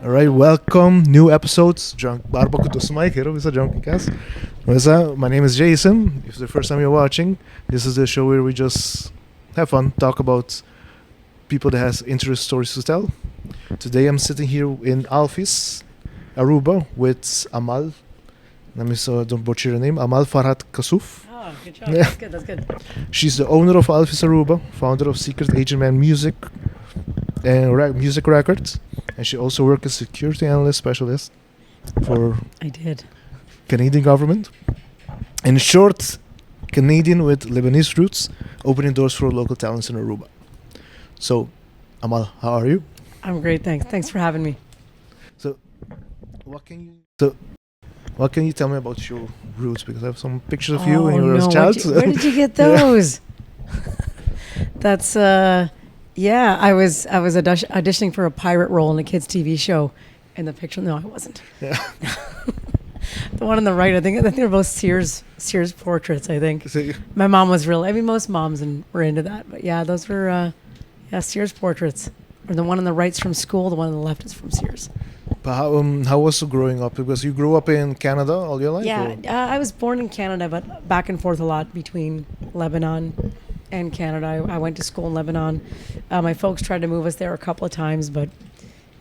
All right, welcome. New episodes. Barba Kutusmai, here is a Junkie Cast. My name is Jason. If it's the first time you're watching, this is the show where we just have fun, talk about people that has interesting stories to tell. Today I'm sitting here in Alphys, Aruba, with Amal. Let me so I don't butcher her name. Amal Farhat Kassouf. Oh, good job. Yeah. That's good. She's the owner of Alphys Aruba, founder of Secret Agent Man Music and music records, and she also works as security analyst specialist for I did. Canadian government. In short, Canadian with Lebanese roots, opening doors for local talents in Aruba. So, Amal, how are you? I'm great, thanks. Thanks for having me. What can you tell me about your roots? Because I have some pictures of you when you were a child. Where did you get those? That's I was auditioning for a pirate role in a kids' TV show. In the picture, no, I wasn't. Yeah. The one on the right, I think they're both Sears portraits. I think So, my mom was real. I mean, most moms were into that, but yeah, those were Sears portraits. Or the one on the right's from school, the one on the left is from Sears. but how was growing up? Because you grew up in Canada all your life? Yeah, or? I was born in Canada, but back and forth a lot between Lebanon and Canada. I went to school in Lebanon. My folks tried to move us there a couple of times, but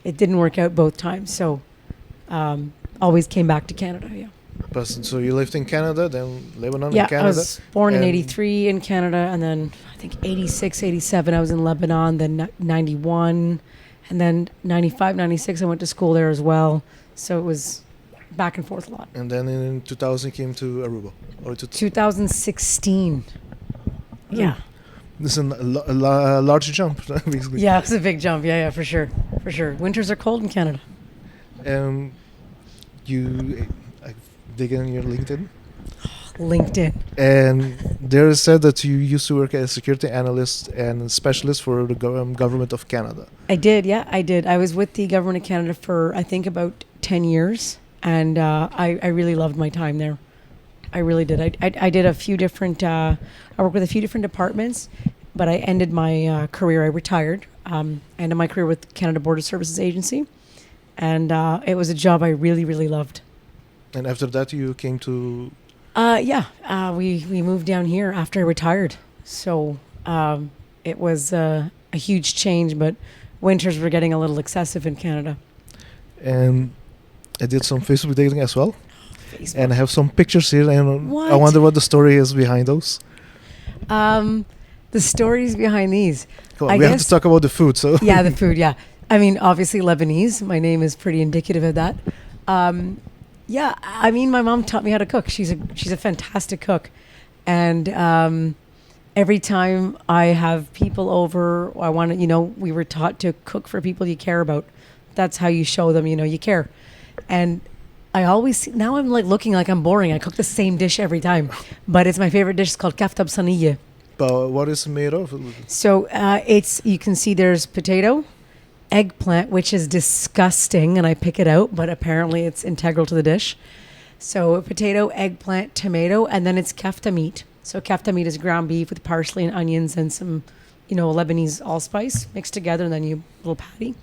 it didn't work out both times. So always came back to Canada, yeah. But, so you lived in Canada, then Lebanon Yeah, and Canada? I was born in and 83 in Canada, and then I think 86, 87 I was in Lebanon, then 91, and then 95, 96 I went to school there as well. So it was back and forth a lot. And then in 2000 came to Aruba? Or to 2016. Yeah. This is a large jump, basically. Yeah, it's a big jump. Yeah, for sure. For sure. Winters are cold in Canada. I dig in your LinkedIn. LinkedIn. And there it said that you used to work as a security analyst and specialist for the government of Canada. I did, yeah, I did. I was with the government of Canada for, I think, about 10 years. And I really loved my time there. I really did. I did a few different, I worked with a few different departments, but I ended my career, I retired, ended my career with Canada Border Services Agency. And it was a job I really, really loved. And after that, you came to... We moved down here after I retired. So it was a huge change, but winters were getting a little excessive in Canada. And I did some Facebook dating as well. Facebook. And I have some pictures here, and What? I wonder what the story is behind those. The stories behind these. Come on, we have to talk about the food, so... Yeah, the food, yeah. I mean, obviously Lebanese. My name is pretty indicative of that. My mom taught me how to cook. She's a fantastic cook. And every time I have people over, I want to, we were taught to cook for people you care about. That's how you show them, you care. And I always, now I'm like looking like I'm boring. I cook the same dish every time. But it's my favorite dish. It's called kafta bsaniyya. But what is it made of? So you can see there's potato, eggplant, which is disgusting, and I pick it out, but apparently it's integral to the dish. So potato, eggplant, tomato, and then it's kefta meat. So kefta meat is ground beef with parsley and onions and some, Lebanese allspice mixed together, and then you little patty.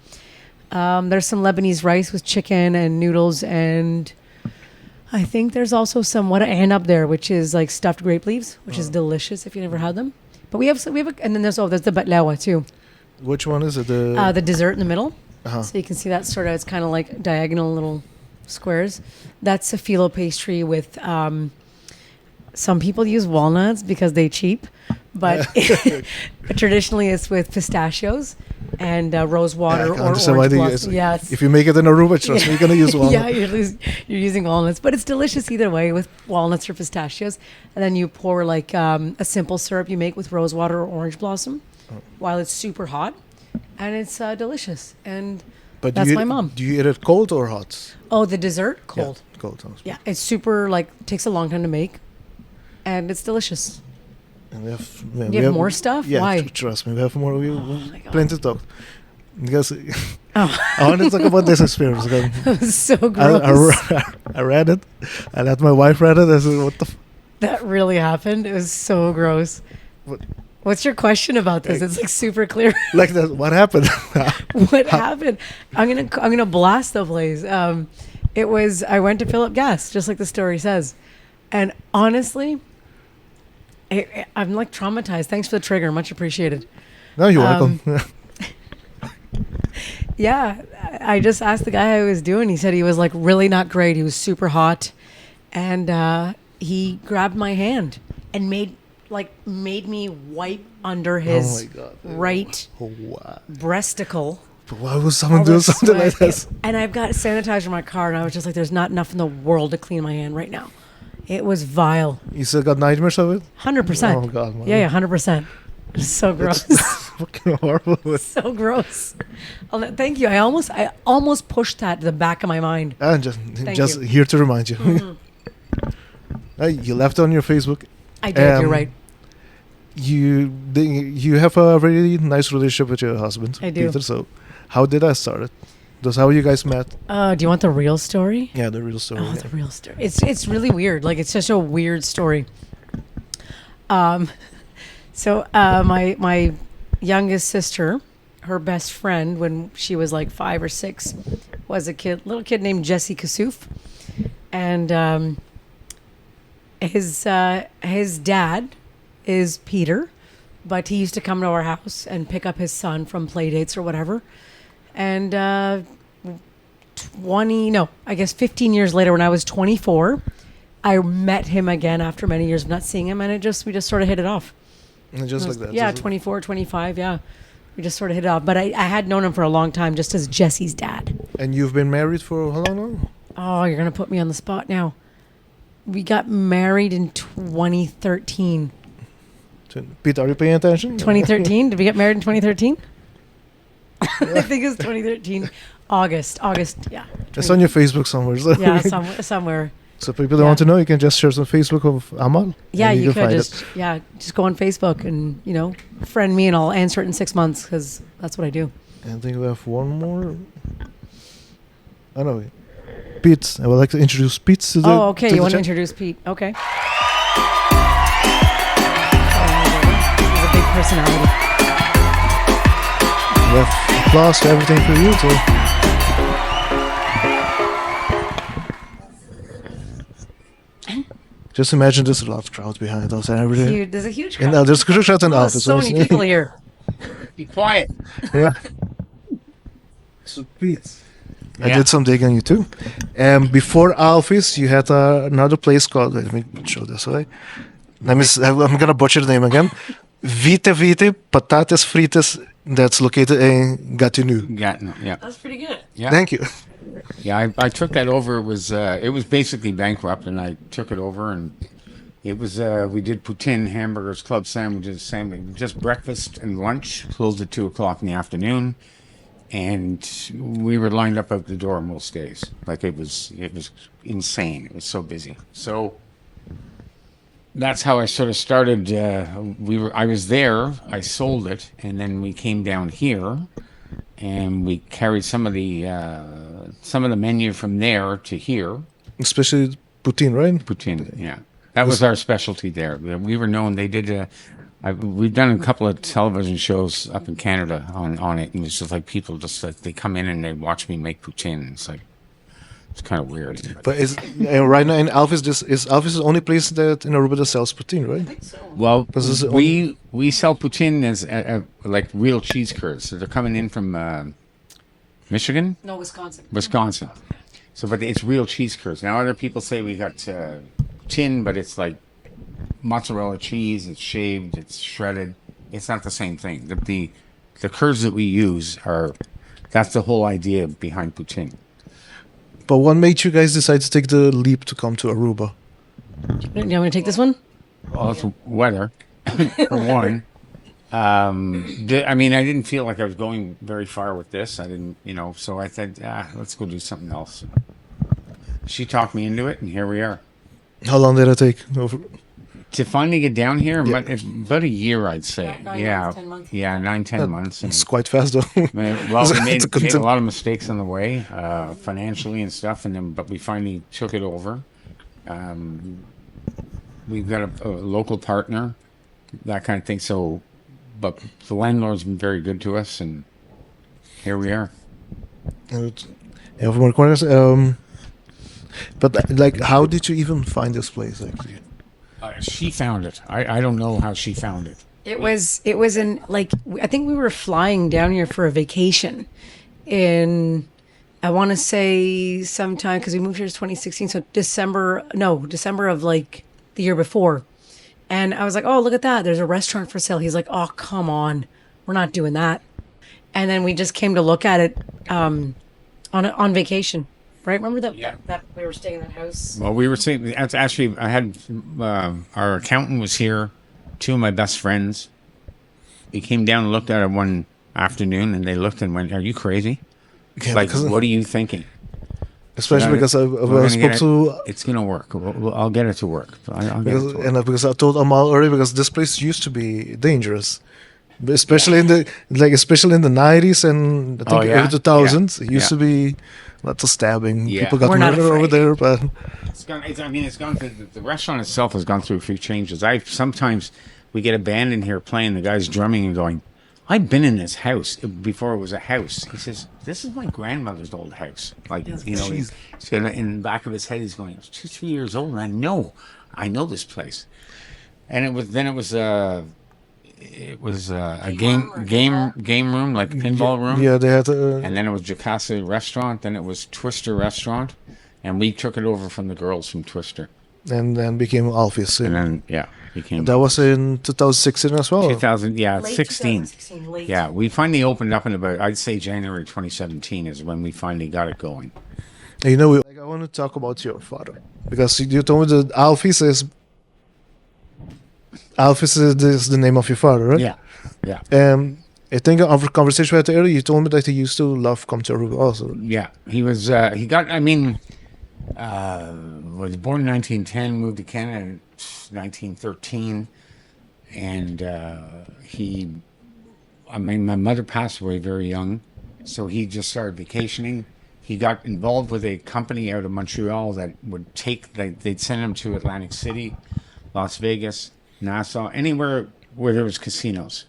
There's some Lebanese rice with chicken and noodles, and I think there's also some wara up there, which is like stuffed grape leaves, which is delicious if you never had them. But and then there's the batlawa too. Which one is it? The dessert in the middle. Uh-huh. So you can see that sort of, it's kind of like diagonal little squares. That's a phyllo pastry with, some people use walnuts because they're cheap, but traditionally it's with pistachios and rose water or orange blossom. Yes. If you make it in Aruba, trust me, you're going to use walnuts. Yeah, you're using walnuts, but it's delicious either way with walnuts or pistachios. And then you pour like a simple syrup you make with rose water or orange blossom while it's super hot, and it's delicious. And but that's my mom. Do you eat it cold or hot? Oh, the dessert? Cold. Yeah, cold. Yeah, it's super, takes a long time to make, and it's delicious. And we have more stuff? Yeah, Why? Trust me, we have more. God. Plenty to talk. Because I want to talk about this experience. It was so gross. I read it. I let my wife read it. I said, what the... That really happened? It was so gross. What's your question about this? It's like super clear. Like that, what happened? What happened? I'm gonna blast the place. It was I went to fill up gas, just like the story says, and honestly, I'm like traumatized. Thanks for the trigger, much appreciated. No, you're welcome. Yeah, I just asked the guy how he was doing. He said he was like really not great. He was super hot, and he grabbed my hand and made me wipe under his my God. right Oh, wow. breasticle. But why would someone All do the something like sweat. this? And I've got sanitizer in my car, and I was just like, "There's not enough in the world to clean my hand right now." It was vile, You still got nightmares of it? 100%. Oh, God, man. Yeah, 100%. It's so gross. Fucking horrible. So gross. Thank you. I almost pushed that to the back of my mind. And just Thank just you. here to remind you. You left on your Facebook. I did. You're Um, right. You have a really nice relationship with your husband, I do. Peter. So, how did that start? That's how you guys met. Do you want the real story? Yeah, the real story. Oh, the real story. It's really weird. Like it's such a weird story. My youngest sister, her best friend when she was like 5 or 6, was a little kid named Jesse Kassouf, and his dad is Peter, but he used to come to our house and pick up his son from play dates or whatever, and 15 years later, when I was 24, I met him again after many years of not seeing him, and we just sort of hit it off. And just like that. Yeah, just- 24, 25, yeah. We just sort of hit it off. But I had known him for a long time, just as Jesse's dad. And you've been married for how long now? Oh, you're going to put me on the spot now. We got married in 2013. Pete, are you paying attention? 2013? Did we get married in 2013? I think it was 2013. August, yeah. It's on your Facebook somewhere. So, Yeah, somewhere. so people that want to know, you can just search on Facebook of Amal. Yeah, and you can could find just go on Facebook and, friend me, and I'll answer it in 6 months because that's what I do. And I think we have one more. Oh no, Pete. I would like to introduce Pete to the. Oh, okay. to You the want to chat. introduce Pete? Okay. He's a big personality. We have applause, everything for you. So. Just imagine there's a large crowd behind us and everything. Huge, there's a huge And crowd. there's a crowd in the Oh, office. so many people here. Be quiet. Yeah. So Pete, I Yeah. did some digging on you too. Before Alphys, you had another place called. Let me show this way. I'm gonna butcher the name again. Vite Patates Frites. That's located in Gatineau. Yeah. That's pretty good. Yeah. Thank you. Yeah, I took that over. It was basically bankrupt, and I took it over, and it was we did poutine, hamburgers, club sandwiches, just breakfast and lunch. Closed at 2:00 in the afternoon, and we were lined up out the door most days. Like it was insane. It was so busy. So that's how I sort of started. I was there. I sold it, and then we came down here, and we carried some of the menu from there to here. Especially poutine, right? Poutine, yeah, that was our specialty there. We were known. They did. We've done a couple of television shows up in Canada on it, and it's just like people just like they come in and they watch me make poutine. It's like it's kind of weird. But right now in Alphys, is Alphys the only place that in Aruba that sells poutine, right? Well, This is we sell poutine as like real cheese curds. So they're coming in from Michigan, No, Wisconsin. Wisconsin. So, but it's real cheese curds. Now, other people say we got tin, but it's like mozzarella cheese. It's shaved. It's shredded. It's not the same thing. The curds that we use that's the whole idea behind poutine. But what made you guys decide to take the leap to come to Aruba? You want me to take this one? Well, it's weather, for one. I mean, I didn't feel like I was going very far with this. I didn't, so I said, let's go do something else. She talked me into it, and here we are. How long did it take? Over? To finally get down here, Yeah. about a year, I'd say. Nine Yeah, months, 10 months. yeah, 9-10 months. And, It's quite fast though. well, we It's a made a lot of mistakes on the way, financially and stuff, but we finally took it over. We've got a local partner, that kind of thing. So but the landlord's been very good to us, and here we are. You have more questions? But like, how did you even find this place? Actually, She found it. I don't know how she found it. It was in like I think we were flying down here for a vacation in I want to say sometime because we moved here in 2016, so December of like the year before. And I was like, oh, look at that. There's a restaurant for sale. He's like, oh, come on. We're not doing that. And then we just came to look at it on vacation, right? Remember that, Yeah. that we were staying in that house? Well, we were saying, that's actually, I had, our accountant was here, two of my best friends. He came down and looked at it one afternoon, and they looked and went, are you crazy? yeah, Like, because, what are you thinking? especially We're because I gonna spoke get it- to It's going to work. I'll get it to work. I'll get it to work. and because I told Amal already because this place used to be dangerous, but especially in the 90s and I think Oh, yeah? early 2000s. It used Yeah. to be lots of stabbing. Yeah. People got We're not murdered over afraid. there, but It's gone through, the restaurant itself has gone through a few changes. Sometimes we get a band in here playing, the guy's drumming and going, I've been in this house before it was a house. He says, this is my grandmother's old house. Like, you know, he's gonna, in the back of his head, he's going, 2-3 years old, and I know this place. And it was a game room, like pinball room. yeah, they had And then it was Jacasa Restaurant. Then it was Twister Restaurant. And we took it over from the girls from Twister. and then became Alphys. And then, became That was in 2016 as well. 2000, Late 16. 2016, late. Yeah, we finally opened up in about, I'd say January 2017 is when we finally got it going. And you know, like, I want to talk about your father because you told me that Alphys is the name of your father, right? Yeah, yeah, I think of a conversation we had earlier, you told me that he used to love come to Aruba also. yeah. He was, was born in 1910, moved to Canada in 1913. And my mother passed away very young, so he just started vacationing. He got involved with a company out of Montreal that would they'd send him to Atlantic City, Las Vegas, Nassau, anywhere where there was casinos,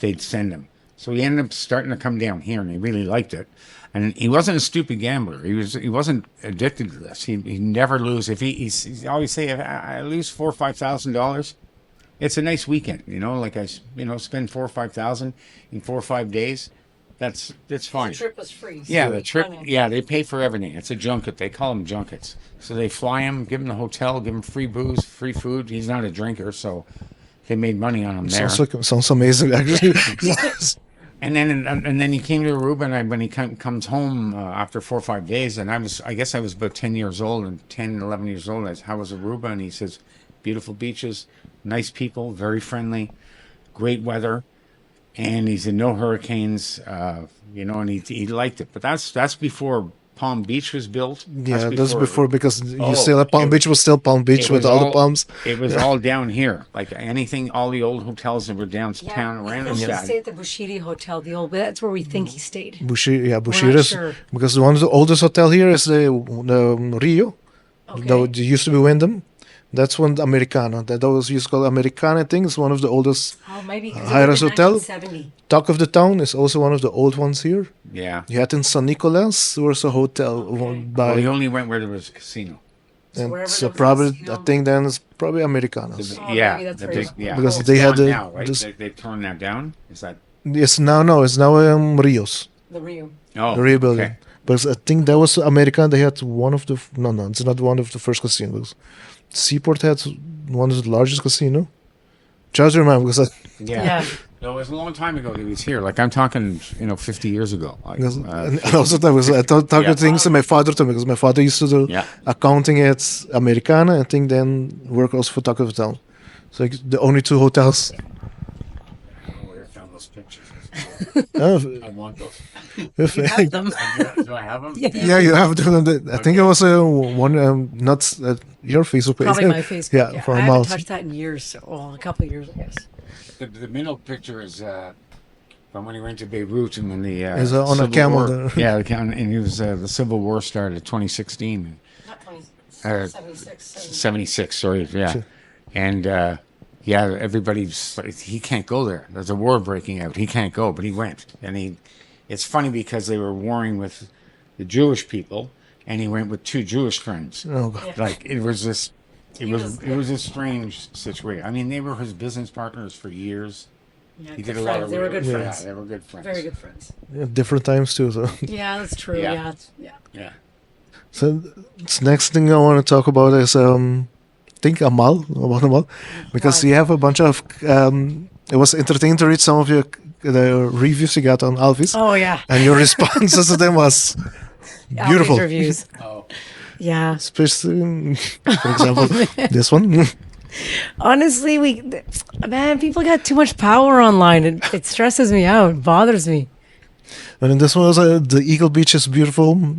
they'd send him. So he ended up starting to come down here, and he really liked it. And he wasn't a stupid gambler. He wasn't addicted to this. He never lose. If he always say, if I lose $4,000 or $5,000, it's a nice weekend. You know, like spend $4,000 or $5,000 in 4 or 5 days. That's fine. The trip was free. Yeah, so the trip. I know. Yeah, they pay for everything. It's a junket. They call them junkets. So they fly him, give him the hotel, give him free booze, free food. He's not a drinker, so they made money on him there. Sounds amazing, actually. Yes. And then he came to Aruba, and when he comes home after 4 or 5 days, and I guess I was about 10 years old, and 10, 11 years old. I said, how was Aruba? And he says, beautiful beaches, nice people, very friendly, great weather. And he said, no hurricanes, and he liked it. But that's before Palm Beach was built. Yeah, that's before because you Oh, still at Palm Beach was still Palm Beach it with was all the palms. It was all down here. Like anything, all the old hotels that were downtown Yeah, around he us. stayed at the Bushiri Hotel, that's where we think he stayed. Bushiras, sure. because one of the oldest hotel here is the Rio. Okay. That used to be Wyndham. That's one Americana. That was used to call Americana. I think it's one of the oldest. Oh, maybe because Hyras Hotel? 1970. Talk of the Town is also one of the old ones here. Yeah. You had in San Nicolas, there was a hotel owned by. Well, he only went where there was a casino. So wherever and so there was a probably, casino. I think then it's probably Americana. Oh, Yeah, maybe that's the where big, he's- yeah. Because It's they had gone the- now, right? this- They've torn that down. Is that? Yes, it's now Rios, The Rio. Oh, the Rio building. okay. But I think that was American. They had one of the no, it's not one of the first casinos. Seaport had one of the largest casino. Try to remember because Yeah. No, it was a long time ago that he was here. Like I'm talking, 50 years ago. Like, and also that was I talked Yeah. things to my father too because my father used to do Yeah. accounting at Americana. I think then work also for Taco Hotel. So like, the only two hotels. I don't know where I found those pictures. Uh, I want those. if- You have them. Do I have them? yeah, you have to. I think it was one not your Facebook page. Probably my Facebook. Yeah, for I a haven't mouse. touched that in years. Well, a couple of years, I guess. The middle picture is from when he went to Beirut and when the Is, on a Civil camel War- there. Yeah, and he was the Civil War started in 2016. Not 20, Uh, 76. 76, sorry, yeah. Sure. And yeah, everybody's like, he can't go there. There's a war breaking out. He can't go, but he went. And it's funny because they were warring with the Jewish people, and he went with two Jewish friends. Oh God. Like it was a strange situation. I mean, they were his business partners for years. Yeah, He good did a lot friends. of They were good yeah, friends. they were good friends. Very good friends. Yeah, different times too. So, Yeah, that's true. Yeah. Yeah. Yeah. Yeah. so this next thing I want to talk about is I think Amal, about Amal, because Why? you have a bunch of. It was entertaining to read some of your the reviews you got on Alvis, Oh yeah. and your responses to them was Alfie's beautiful. reviews. Oh. Yeah. Especially, for example, this one. Honestly, people got too much power online. It stresses me out. It bothers me. And then this one was the Eagle Beach is beautiful.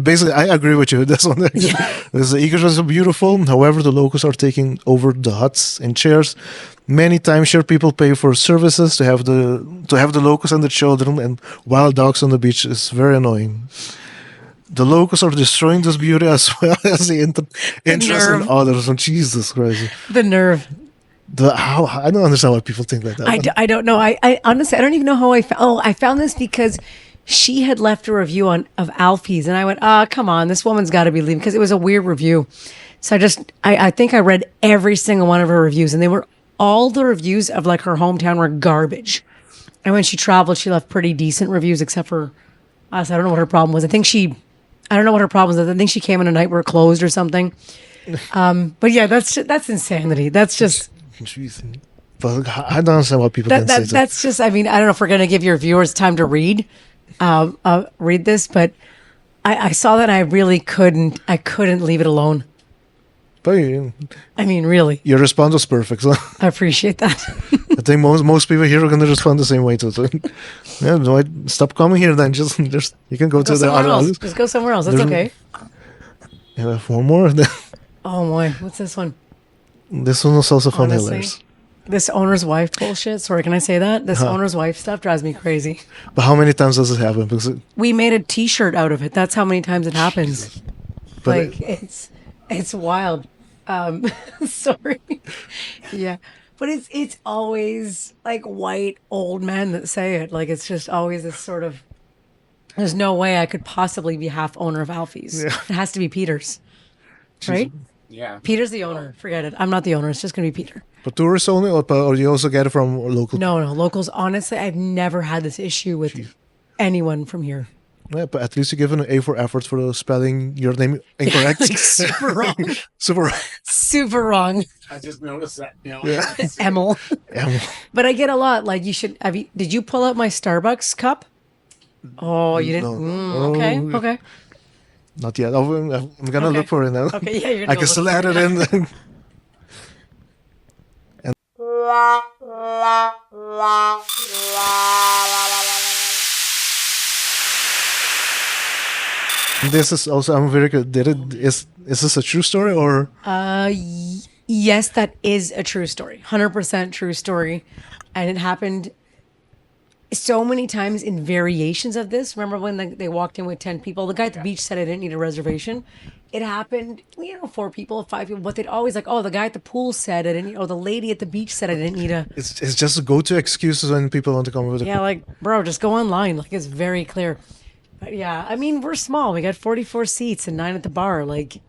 Basically, I agree with you. This one, the Eagle Beach is beautiful. However, the locals are taking over the huts and chairs. Many timeshare people pay for services to have the locals and the children and wild dogs on the beach. Is very annoying. The locals are destroying this beauty as well as the interest in nerve. others. And Jesus Christ, The nerve. how I don't understand why people think like that. I don't know. I honestly I don't even know how I found. Oh, I found this because she had left a review of Alfie's, and I went, come on, this woman's got to be leaving because it was a weird review. So I think I read every single one of her reviews, and they were all the reviews of like her hometown were garbage. And when she traveled, she left pretty decent reviews, except for us. I don't know what her problem was. I don't know what her problem was. I think she came in a night where it closed or something. But yeah, that's insanity. That's just. Jeez. But I don't understand why people can say that. That's just. I mean, I don't know if we're going to give your viewers time to read this, but I saw that and I really couldn't. I couldn't leave it alone. But I mean, really, your response was perfect. So I appreciate that. I think most people here are going to respond the same way too. So, yeah, no, stop coming here then. Just you can go to the somewhere other. else. Just go somewhere else. That's There's- okay. You have one more. Oh boy, what's this one? This one was also fun, Honestly, hilarious. this owner's wife bullshit. Sorry, can I say that? This Huh. owner's wife stuff drives me crazy. But how many times does it happen? Because We made a T-shirt out of it. That's how many times it happens. But Like it's wild. Sorry. Yeah. But it's always like white old men that say it. Like it's just always this sort of there's no way I could possibly be half owner of Alfie's. Yeah. It has to be Peter's. Right? Yeah. Peter's the owner. Forget it. I'm not the owner. It's just gonna be Peter. but tourists only, or you also get it from local. No, locals, honestly, I've never had this issue with anyone from here. Yeah, but at least you give an A for effort for spelling your name incorrect. Like super wrong. Super wrong. Super wrong. I just noticed that. You know. Yeah. Emil. Yeah. But I get a lot. Like did you pull out my Starbucks cup? Oh, you didn't? No. Okay. Oh. Okay. Not yet. I'm gonna Okay. look for it now. Okay. Yeah, you're I can still add it in. This is also I'm very good. Is this a true story or Yes, that is a true story. 100% true story. And it happened so many times in variations of this. Remember when they walked in with 10 people? The guy at the beach said I didn't need a reservation. It happened, 4 people, 5 people, but they'd always like, oh, the guy at the pool said it, and the lady at the beach said I didn't need a. it's just go-to excuses when people want to come with a Yeah, like, bro, just go online. Like, it's very clear. But yeah, I mean, we're small. We got 44 seats and 9 at the bar. Like,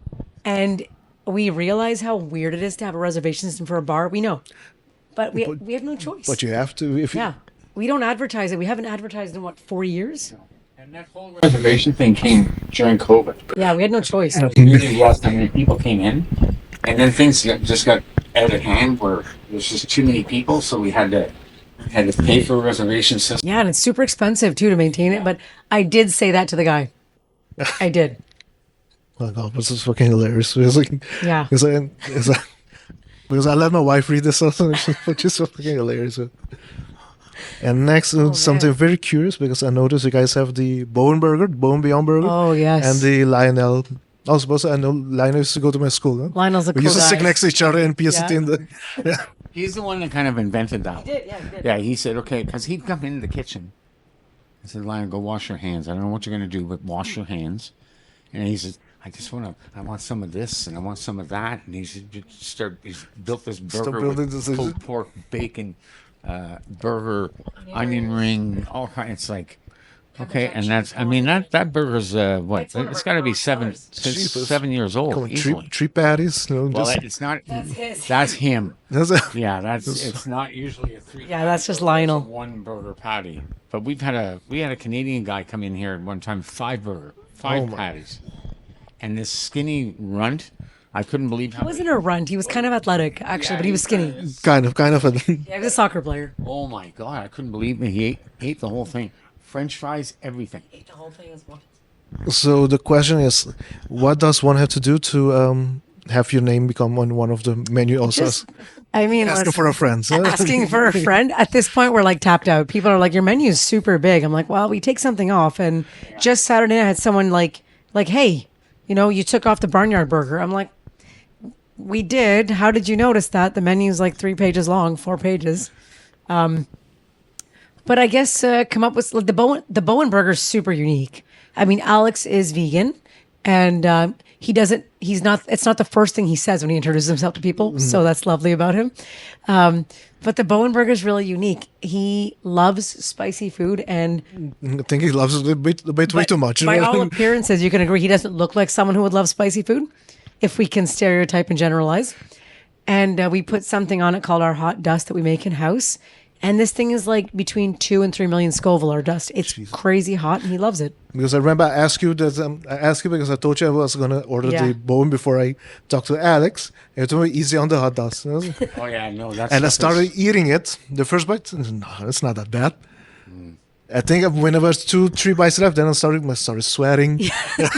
and we realize how weird it is to have a reservation system for a bar. We know, but we have no choice. But you have to if you, Yeah, we don't advertise it. We haven't advertised in 4 years? And that whole reservation thing came during COVID. Yeah, we had no choice. And it really was. I mean, people came in, and then things just got out of hand where there's just too many people, so we had to pay for a reservation system. Yeah, and it's super expensive too to maintain it. But I did say that to the guy. I did. Oh god, this is fucking hilarious. It's like, Yeah. because I let my wife read this also, which is so fucking hilarious. And next, something man. very curious because I noticed you guys have the Bowen Burger, Bowen Beyond Burger, Oh yes. and the Lionel. I was supposed to, I know Lionel used to go to my school. Huh? Lionel's a We cool used to sit guy. next to each other in PST. Yeah. In the, yeah. He's the one that kind of invented that. Yeah, he did. Yeah, he said, okay, because he'd come in the kitchen. I said, Lion, go wash your hands. I don't know what you're going to do, but wash your hands. And he says, I want some of this and I want some of that. And he's built this burger building with this- pulled pork, bacon, burger, onion ring, all kinds. It's like, okay, and that burger's what? It's one of It's our got to be top sellers. Jeepers. 7 years old. Going Easily. three patties. You know, Well, just it's not. That's his. That's him. that's it. Yeah, it's not usually a three. Yeah, that's just burger, it's a Lionel. one burger patty. But we had a Canadian guy come in here at one time, five Oh five my. patties, and this skinny runt, I couldn't believe how. He wasn't a runt. He was kind of athletic, actually, Yeah, but he was skinny. Kind of. Yeah, he was a soccer player. Oh my god, I couldn't believe it. He ate the whole thing, French fries, everything. Ate the whole thing as well. So the question is, what does one have to do to have your name become on one of the menu? Also, Just, I mean, asking listen, for a friend. huh? asking for a friend. At this point, we're like tapped out. People are like, your menu is super big. I'm like, well, we take something off. And just Saturday, I had someone like, hey, you took off the Barnyard Burger. I'm like, we did. How did you notice that? The menu's like 3 pages long, 4 pages. But I guess come up with like the Bowen Burger is super unique. I mean, Alex is vegan, and he's not. It's not the first thing he says when he introduces himself to people. So that's lovely about him. But the Bowen Burger is really unique. He loves spicy food, and I think he loves it a bit way too much. by all appearances, you can agree he doesn't look like someone who would love spicy food, if we can stereotype and generalize. And we put something on it called our hot dust that we make in house. And this thing is like between 2 and 3 million Scoville, our dust. It's crazy hot, and he loves it. Because I remember I asked you because I told you I was gonna order Yeah. the Bowen before I talked to Alex. And you told me easy on the hot dust. Oh yeah, no, that's. And I started eating it. The first bite, no, it's not that bad. I think when I was 2-3 bites left, then I started sweating. I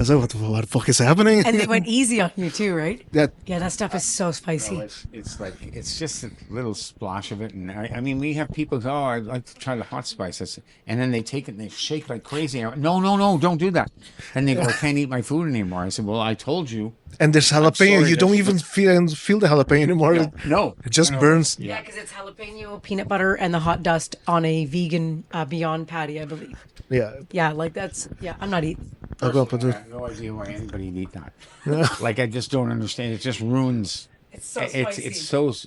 was like, what the fuck is happening? And they went easy on you too, right? that Yeah, that stuff is so spicy. It's like it's just a little splash of it, and I mean we have people go, oh, I'd like to try the hot spice, and then they take it and they shake like crazy. I went, no, don't do that. And they go, I can't eat my food anymore. I said, well, I told you. and there's jalapeno. sorry, You don't that's- even feel the jalapeno anymore. No, It just no. burns. Yeah, because it's jalapeno, peanut butter, and the hot dust on a vegan Beyond patty, I believe. Yeah. Yeah, like that's, I'm not eating. I'll go up and I do. have no idea why anybody would eat that. Like I just don't understand. It just ruins. It's so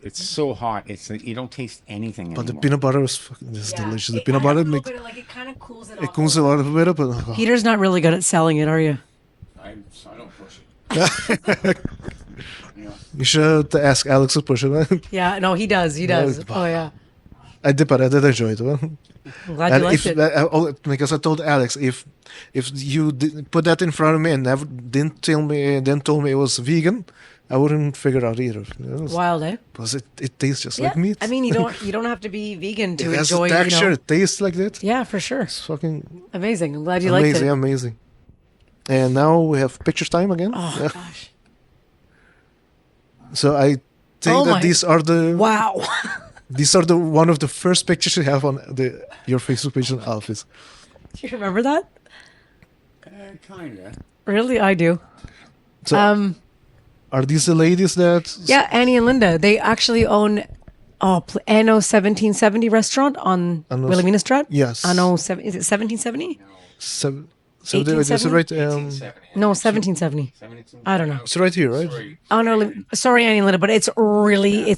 It's so hot. You don't taste anything But the anymore. peanut butter is delicious. The peanut butter makes it kind of cools it cools a lot better, but Peter's not really good at selling it, are you? I don't push it. you should ask Alex to push it. Yeah, no, he does. He does. No, Oh, yeah. I did, but I did enjoy it. I'm glad And you liked if it. because I told Alex if you put that in front of me and never didn't told me it was vegan, I wouldn't figure out either. Wild, eh? Because it tastes just Yeah. like meat. I mean, you don't have to be vegan to it has enjoy. the texture. It tastes like that. Yeah, for sure. It's fucking Amazing. I'm glad you liked amazing, it. amazing. And now we have pictures time again. Oh Yeah. gosh! So I think Oh that my- these are the Wow. these are the one of the first pictures you have on your Facebook page on Alphys. Do you remember that? Kinda. Really, I do. So are these the ladies that? Yeah, Annie and Linda. They actually own Anno 1770 restaurant on Anno- Wilhelmina Strat. Yes. Anno is it 1770? So is it right? No, 1770. I don't know. It's right here, right? Oh no, sorry, Annie and Linda, but it's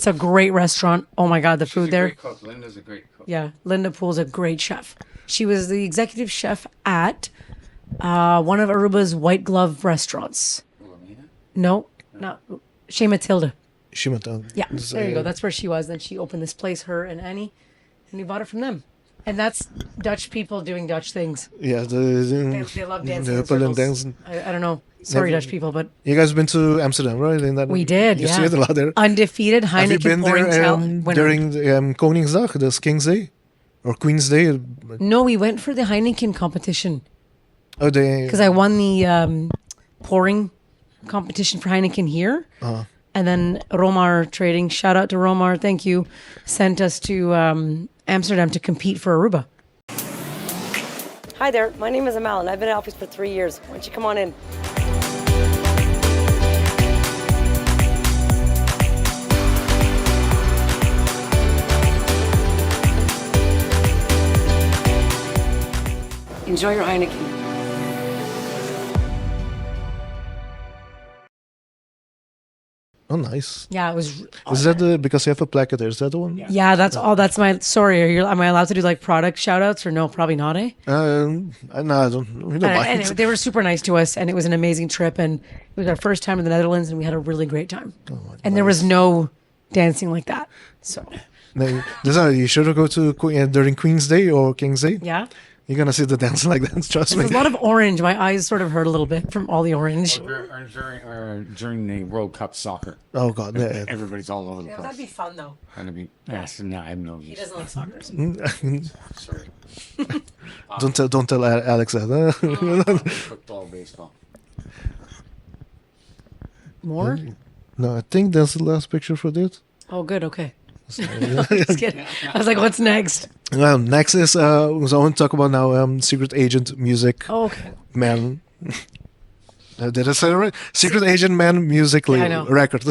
a great restaurant. Oh my God, the food there. Linda's a great cook. Yeah, Linda Poole's a great chef. She was the executive chef at one of Aruba's white glove restaurants. No, not Chez Matilda. Shimata. Yeah, there you go. That's where she was. Then she opened this place, her and Annie, and we bought it from them. And that's Dutch people doing Dutch things. Yeah, They love dancing. the in circles. dancing. I don't know. Sorry, Never- Dutch people, but You guys been to Amsterdam, right? In that, we did. You Yeah, see it a lot there. undefeated Have you Heineken been pouring there tail winner. during the Koningsdag, the King's Day, or Queen's Day? No, we went for the Heineken competition Oh, they. because I won the pouring competition for Heineken here. Uh-huh. And then Romar Trading, shout out to Romar, thank you, sent us to Amsterdam to compete for Aruba. Hi there, my name is Amal and I've been at Alphys for 3 years. Why don't you come on in? Enjoy your Heineken. Oh, nice. Yeah, it was. Is that the because you have a plaque there? Is that the one? Yeah, that's all. That's my. Sorry, am I allowed to do like product shout outs or no? Probably not, eh? No, I don't. We don't mind. Anyway, they were super nice to us, and it was an amazing trip. And it was our first time in the Netherlands, and we had a really great time. And there was no dancing like that. So, No, you should go to during Queen's Day or King's Day. yeah. You're gonna see the dance like that. Trust me. There's a lot of orange. My eyes sort of hurt a little bit from all the orange. During the World Cup soccer, Oh God. Yeah. everybody's all over the Yeah, place. that'd be fun though. That'd be yes. No, I have no He use. doesn't like soccer. Sorry. Don't tell Alex that. Huh? Football, baseball. More? No, I think that's the last picture for this. Oh, good. Okay. Just kidding. I was like, what's next? Well, next is so I want to talk about now Secret Agent music Oh, okay. man. Did I say it right? Secret Agent Man music Yeah, I label, know. record.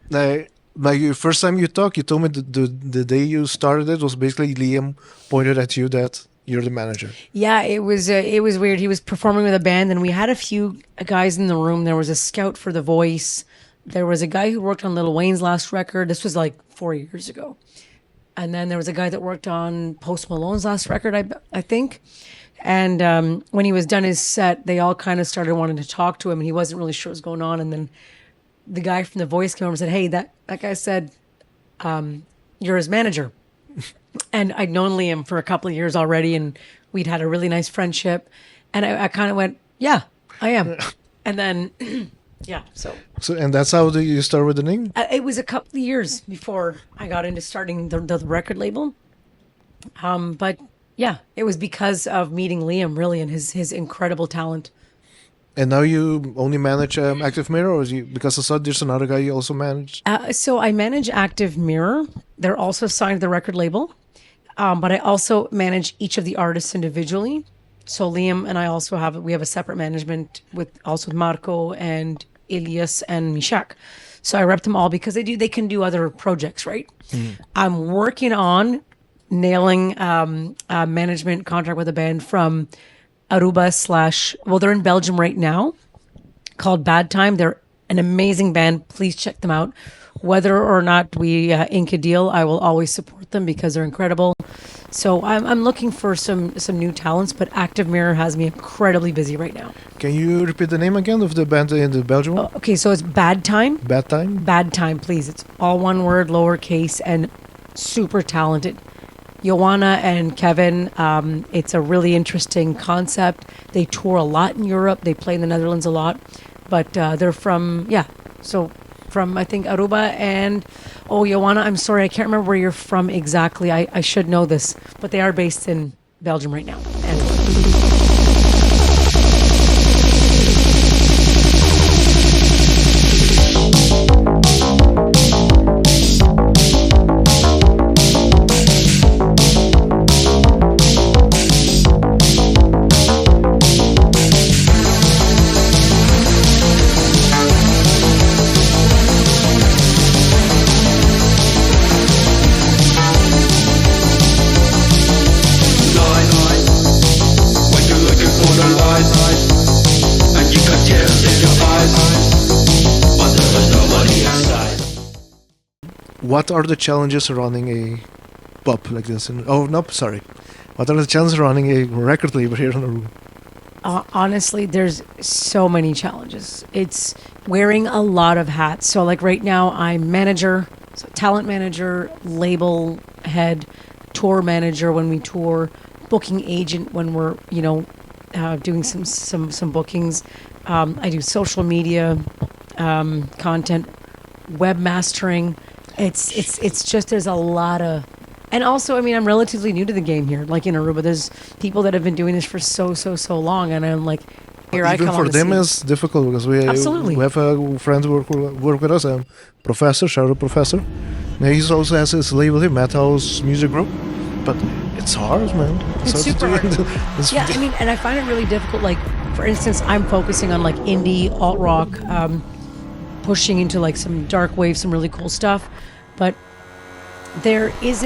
Like first time you talked, you told me the day you started it was basically Liam pointed at you that you're the manager. Yeah, it was weird. He was performing with a band, and we had a few guys in the room. There was a scout for The Voice. There was a guy who worked on Lil Wayne's last record. This was like 4 years ago. And then there was a guy that worked on Post Malone's last record, I think. And when he was done his set, they all kind of started wanting to talk to him, and he wasn't really sure what was going on. And then the guy from The Voice came over and said, "Hey, that guy said you're his manager." And I'd known Liam for a couple of years already, and we'd had a really nice friendship. And I kind of went, "Yeah, I am." And then, yeah, so And that's how you start with the name. it was a couple of years before I got into starting the record label. But yeah, it was because of meeting Liam, really, and his incredible talent. And now you only manage Active Mirror, or is you because I saw there's another guy you also manage. So I manage Active Mirror. They're also signed to the record label, but I also manage each of the artists individually. So Liam and I also we have a separate management with Marco and Elias and Mishak. So I rep them all because they can do other projects, right? I'm working on nailing a management contract with a band from Aruba they're in Belgium right now, called Bad Time. They're an amazing band. Please check them out. Whether or not we ink a deal, I will always support them because they're incredible. So I'm looking for some new talents, but Active Mirror has me incredibly busy right now. Can you repeat the name again of the band in the Belgium one? Okay, so it's Bad Time. Bad Time. Bad Time, please. It's all one word, lowercase, and super talented. Joanna and Kevin, it's a really interesting concept. They tour a lot in Europe. They play in the Netherlands a lot. But they're from I think Aruba. And, Joanna, I'm sorry, I can't remember where you're from exactly. I should know this. But they are based in Belgium right now. And When you're looking for the light, and you got tears in your eyes, but there was nobody inside. What are the challenges running a pub like this? What are the challenges running a record label here in Aruba? honestly, there's so many challenges. It's wearing a lot of hats. So, like right now, I'm manager, so talent manager, label head, tour manager when we tour, booking agent when we're doing some bookings. I do social media, content, webmastering. It's just there's a lot of. And also, I mean, I'm relatively new to the game here. Like in Aruba, there's people that have been doing this for so long, and I'm like, here I come Even on for the them, scene. it's difficult because we Absolutely. have a friend who work with us, Professor, shout out Professor. And he also has his label here, Madhouse Music Group. But it's hard, man. It's hard to super do. hard. It's- Yeah, I mean, and I find it really difficult. Like, for instance, I'm focusing on like indie, alt rock, pushing into like some dark wave, some really cool stuff. But there is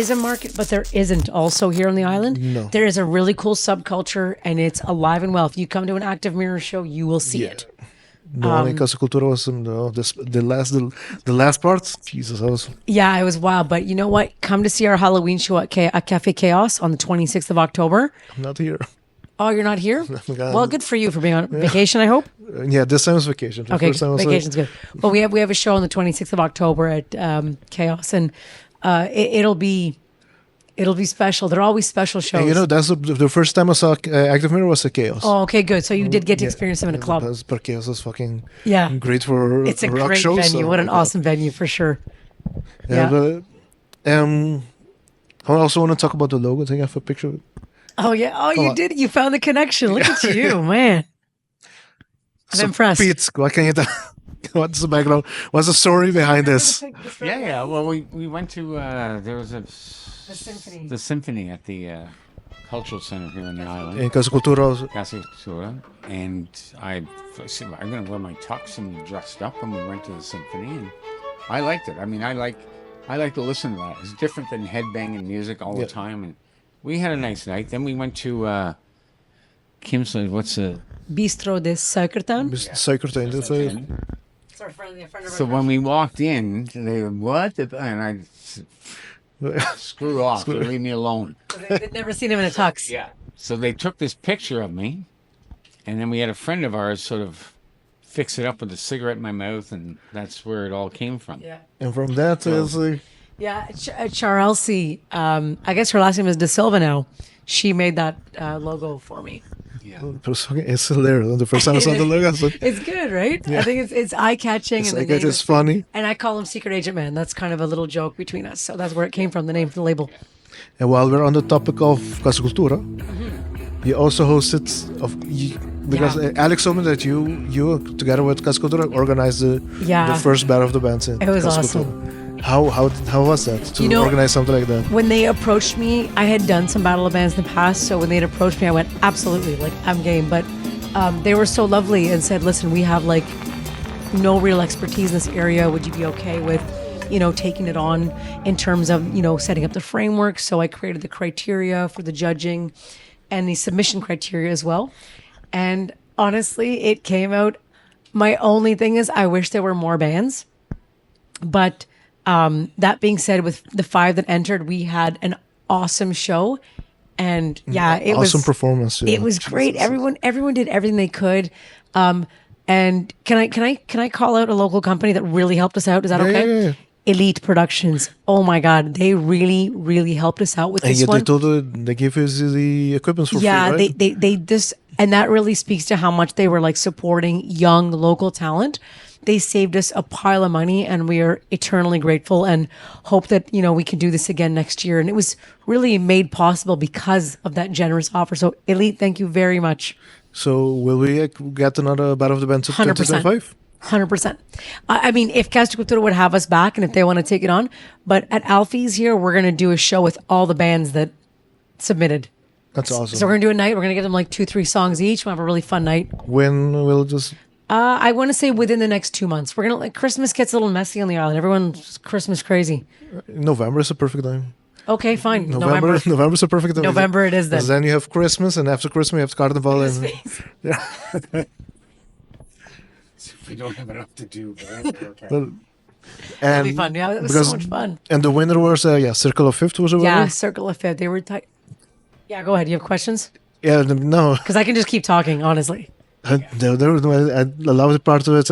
a market, but there isn't also here on the island. No. There is a really cool subculture, and it's alive and well. If you come to an Active Mirror show, you will see Yeah. it. The one in Casa Cultura was the last part. Jesus, that was Yeah, it was wild. But you know what? Come to see our Halloween show at Cafe Chaos on the 26th of October. I'm not here. Oh, you're not here? God. Well, good for you for being on vacation, I hope. Yeah, this time was vacation. The Okay, first time was, vacation's good. Well, we have a show on the 26th of October at Chaos, and it'll be special. They're always special shows. And you know, that's the first time I saw Active Mirror was a Chaos. Oh, okay, good. So you did get to Yeah. experience them in a club. But Chaos is fucking Yeah. great for It's a rock great shows. venue. so- What an awesome venue for sure. Yeah. Yeah. But, I also want to talk about the logo. I think I have a picture of it. Oh yeah. Oh, you on. did. You found the connection. Look at you, man. I'm So, impressed. Pete, what can you tell? What's the background? What's the story behind this? Yeah. Well, we went to there was The symphony. the symphony at the cultural center here on the island. In Casa Cultura also. Casa Cultura, and I'm gonna wear my tux and dressed up, and we went to the symphony, and I liked it. I mean, I like to listen to that. It's different than headbanging music all the Yeah. time, and we had a nice night. Then we went to Kim's. What's the Bistro de Suikertown. Suikertown. That's a It's our friend of So when we walked in, they were, what? And I screw off. Leave me alone. They'd never seen him in a tux. Yeah. So they took this picture of me, and then we had a friend of ours sort of fix it up with a cigarette in my mouth, and that's where it all came from. Yeah. and from that is Yeah, Charelsi, I guess her last name is De Silva now. She made that logo for me. it's hilarious. The first time I saw the logo, I was like, It's good, right? I think it's eye catching. it's And like the it's name just is- funny. And I call him Secret Agent Man. That's kind of a little joke between us. So that's where it came from, the name for the label. And while we're on the topic of Casa Cultura, Mm-hmm. you also hosted because Yeah. Alex told me that you together with Casa Cultura organized the Yeah. first battle of the bands in It was Casa awesome. Cultura. How was that to You know- organize something like that? When they approached me, I had done some Battle of Bands in the past. So when they'd approached me, I went, absolutely, like, I'm game. But they were so lovely and said, listen, we have like no real expertise in this area. Would you be okay with, taking it on in terms of, setting up the framework? So I created the criteria for the judging and the submission criteria as well. And honestly, it came out. My only thing is, I wish there were more bands. But that being said, with the 5 that entered, we had an awesome show. And yeah, it Awesome was performance. Yeah. it was great. Everyone did everything they could. And can I call out a local company that really helped us out? Is that Yeah, okay? yeah, yeah. Elite Productions. Oh my God, they really helped us out with And this yet one. they told you they give you the equipment for Yeah, free, right? they just, and that really speaks to how much they were like supporting young local talent. They saved us a pile of money, and we are eternally grateful and hope that we can do this again next year. And it was really made possible because of that generous offer. So Elite, thank you very much. So will we get another battle of the bands in 100%. 2025? 100%. I mean, if Casa Cultura would have us back and if they want to take it on, but at Alfie's here, we're going to do a show with all the bands that submitted. That's awesome. So we're going to do a night. We're going to give them like 2-3 songs each. We'll have a really fun night. When we'll just I want to say within the next 2 months. We're going to, like, Christmas gets a little messy on the island. Everyone's Christmas crazy. November is a perfect time. Okay, fine. November November's a perfect time. November it is then. Because then you have Christmas, and after Christmas you have Carnival, and We don't have enough to do. It'll and be fun. Yeah, it was because- so much fun. And the winner was Circle of Fifth was a winner. Yeah, Circle of Fifth. They were tight. Yeah, go ahead. You have questions? No. Because I can just keep talking, honestly. I love the part of it.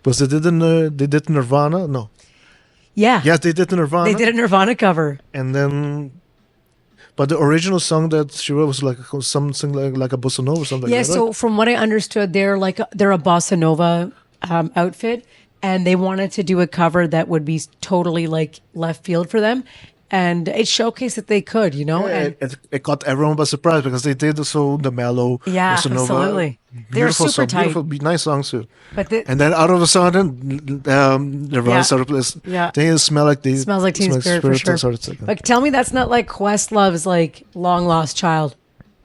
Was they did Nirvana? No. Yeah. Yes, they did Nirvana. They did a Nirvana cover. And then, but the original song that she wrote was like something like a bossa nova or something. Yeah, like that, so right? from what I understood, they're a bossa nova outfit, and they wanted to do a cover that would be totally like left field for them, and it showcased that they could, and It caught everyone by surprise because they did so the mellow yeah, bossa nova. absolutely. They were Beautiful super song, tight. beautiful, nice songs too. But the, And then out of a sudden, Nirvana Yeah. started playing. Yeah. They smell like the smells like Teen Spirit for sure. started singing. Like, tell me that's not like Questlove's like long lost child.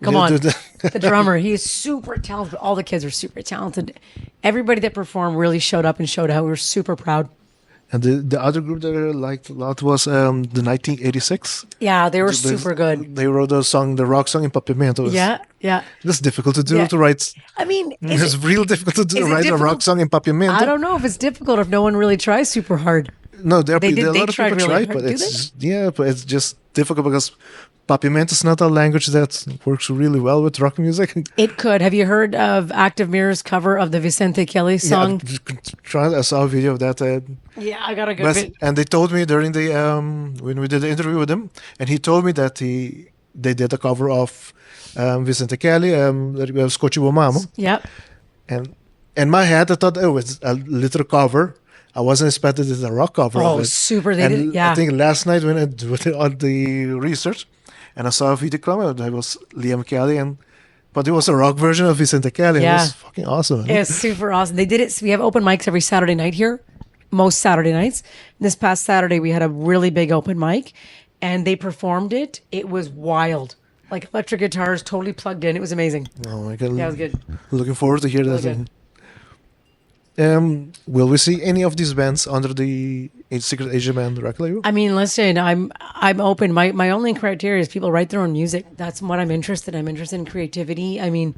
Come Yeah, on, the- the drummer, he is super talented. All the kids are super talented. Everybody that performed really showed up and showed out. We were super proud. And the other group that I liked a lot was the 1986. Yeah, they were They- super good. They wrote a song, the rock song in Papiamento. Yeah, yeah. It's difficult to do, Yeah. to write. I mean, It's real difficult to is it write a rock difficult? song in Papiamento. I don't know if it's difficult if no one really tries super hard. No, there They did- a they lot of tried people really try, hard, but do it's but it's just difficult because Papiamento is not a language that works really well with rock music. It could. Have you heard of Active Mirror's cover of the Vicente Kelly song? I saw a video of that. Yeah, I got a good But, bit. and they told me during the when we did the interview with him, and he told me that they did a cover of Vicente Kelly, Scotty Womamo, Yep. and in my head I thought, oh, it's a little cover. I wasn't expecting it's a rock cover. Oh, of it. super. They And did. Yeah. I think last night when I did on the research, and I saw a video come out, it was Liam Kelly, but it was a rock version of Vicente Kelly. Yeah. It was fucking awesome. It's super awesome. They did it. So we have open mics every Saturday night here, most Saturday nights. This past Saturday, we had a really big open mic and they performed it. It was wild. Like electric guitars, totally plugged in. It was amazing. Oh my god! Yeah, it was good. Looking forward to hear that. Really Will we see any of these bands under the Secret Asia Band record label? I mean, listen, I'm open. My only criteria is people write their own music. That's what I'm interested in. I'm interested in creativity. I mean,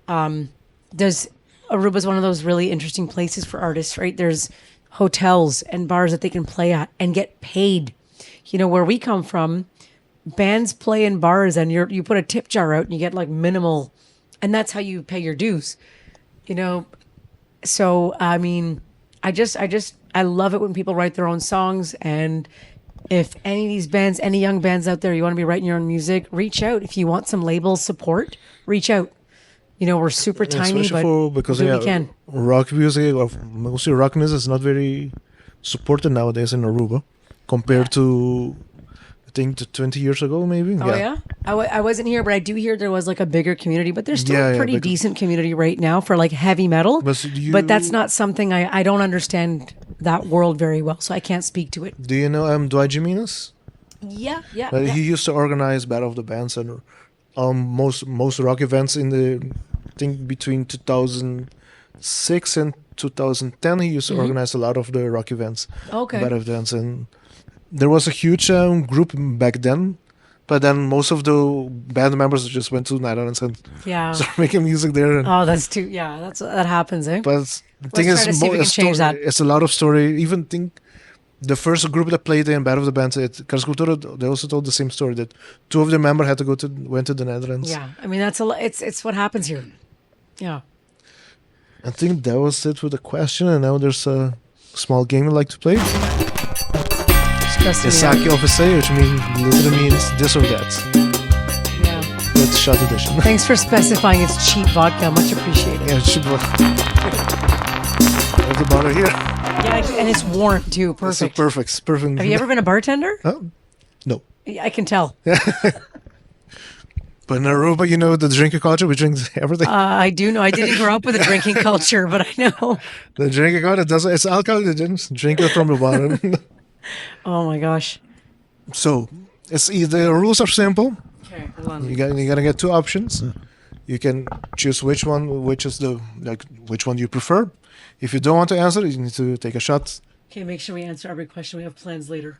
does Aruba's one of those really interesting places for artists, right? There's hotels and bars that they can play at and get paid. You know, where we come from, bands play in bars and you put a tip jar out and you get like minimal, and that's how you pay your dues. You know, so I mean, I love it when people write their own songs. And if any of these bands, any young bands out there, you want to be writing your own music, reach out. If you want some label support, reach out. You know, we're super tiny, Especially but because we'll do what we can. rock music, or mostly rock music, is not very supported nowadays in Aruba compared to, I think, to 20 years ago, maybe. Oh yeah, I wasn't here, but I do hear there was like a bigger community. But there's still Yeah, a yeah, pretty because- decent community right now for like heavy metal. But that's not something I don't understand that world very well, so I can't speak to it. Do you know Dwight Jimenez? Yeah, yeah. He used to organize Battle of the Bands and most rock events in the, I think, between 2006 and 2010. He used to organize a lot of the rock events, Okay. Battle of the Bands, and there was a huge group back then. But then most of the band members just went to Netherlands and Yeah. started making music there. And, Oh, that's too. Yeah, that happens, eh? but the thing try is, to see if we can change that. it's a lot of story. Even think the first group that played in Battle of the Bands, Caras Cultura, they also told the same story that two of the members had to went to the Netherlands. Yeah, I mean it's what happens here. Yeah. I think that was it with the question, and now there's a small game I'd like to play. Stressing me Esaki out. Office, which literally means this or that. Yeah. It's shot edition. Thanks for specifying it's cheap vodka. Much appreciated. Yeah, it should be. What's the bottle here? Yeah, and it's warm too. It's a Perfect. perfect. Have you ever been a bartender? Oh, no. Yeah, I can tell. But in Aruba, you know, the drinking culture, we drink everything. I do know. I didn't grow up with a drinking culture, but I know. The drinking culture doesn't. It's alcohol. They just drink it from the bottom. Oh my gosh. So the rules are simple. Okay, hold on. You're gonna get two options. You can choose which one you prefer. If you don't want to answer, you need to take a shot. Okay, make sure we answer every question. We have plans later.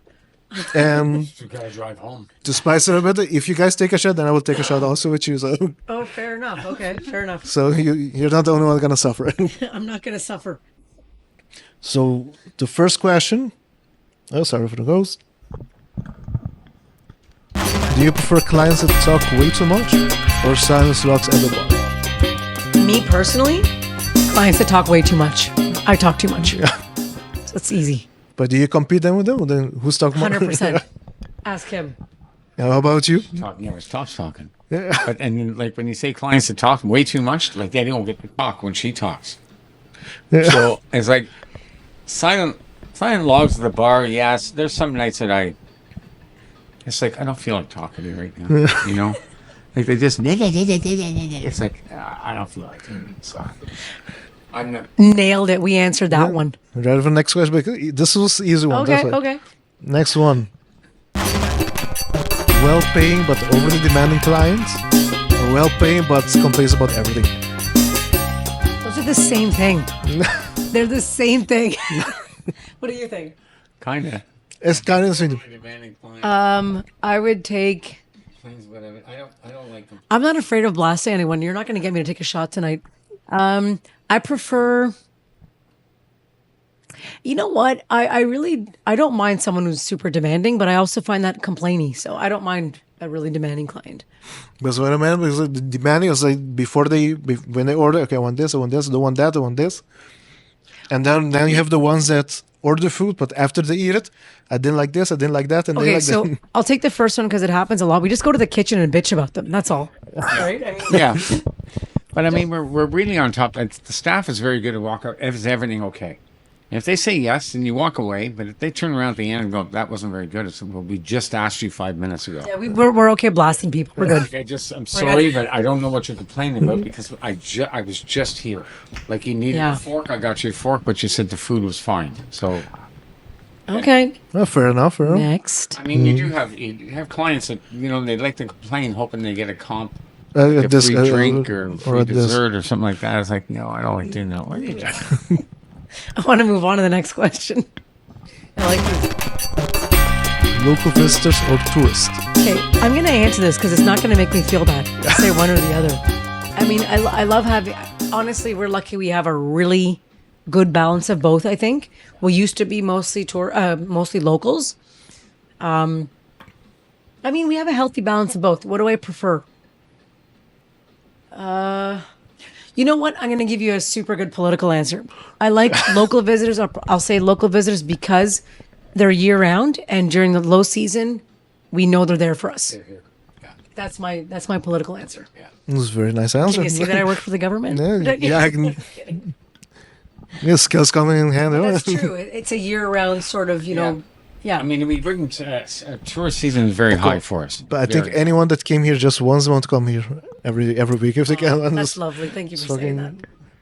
And You gotta drive home. to spice it a bit, if you guys take a shot, then I will take a shot also with you. So, Oh, fair enough. Okay, fair enough. you're not the only one gonna suffer. I'm not gonna suffer. So the first question. Oh, sorry for the ghost. Do you prefer clients that talk way too much, or silence rocks at the bar? Me personally, clients that talk way too much. I talk too much. Yeah. So it's easy. But do you compete then with them? Then who's talking more? 100%. Ask him. Yeah, how about you? Stops talking. Yeah. But and then, like when you say clients that talk way too much, like they don't get to talk when she talks. Yeah. So it's like silent logs at the bar. Yes, there's some nights that it's like I don't feel like talking to you right now. You know, like they just. It's like I don't feel like it. So I'm not. Nailed it. We answered that one. Ready for the next question? Because this was the easy one. Okay, that's why. okay. Next one. Well-paying but overly demanding clients, or well-paying but complains about everything. Those are the same thing. They're the same thing. What do you think? Kind of. It's kind of sweet. I would take. I don't like them. I'm not afraid of blasting anyone. You're not going to get me to take a shot tonight. I prefer. You know what? I don't mind someone who's super demanding, but I also find that complainy. So I don't mind a really demanding client. Because what I meant was the demanding was like when they order, okay, I want this, I want this, I don't want that, I want this. And then you have the ones that order food, but after they eat it, I didn't like this, I didn't like that, and they Okay, like so that. I'll take the first one because it happens a lot. We just go to the kitchen and bitch about them. That's all. Right? I mean, Yeah. But I mean, we're really on top. The staff is very good to walk out. Is everything okay? And if they say yes, then you walk away. But if they turn around at the end and go, "That wasn't very good," it's well, we just asked you 5 minutes ago. yeah, we're okay blasting people. We're good. Like, I'm sorry, but I don't know what you're complaining about because I was just here. Like you needed Yeah. a fork, I got you a fork, but you said the food was fine. So Okay. Oh, fair enough, fair enough. Next. I mean, you have clients that they like to complain, hoping they get a comp, Uh, a this, free drink or free this. dessert or something like that. It's like, no, I don't like doing that. What are you doing? I want to move on to the next question. I like this. Local visitors or tourists? Okay, I'm going to answer this because it's not going to make me feel bad. Say one or the other. I mean, I love having. Honestly, we're lucky we have a really good balance of both. I think we used to be mostly locals. I mean, we have a healthy balance of both. What do I prefer? You know what? I'm going to give you a super good political answer. I like local visitors. I'll say local visitors because they're year round, and during the low season, we know they're there for us. That's my political answer. It was a very nice answer. Can you see that I work for the government? Yeah, I can. Yeah, skills coming in handy. That's true. It's a year round sort of, Yeah. I mean, we bring tourist season is very high for us. But I think Very. anyone that came here just once want to come here every week if they can. And That's it's lovely. Thank you for saying that.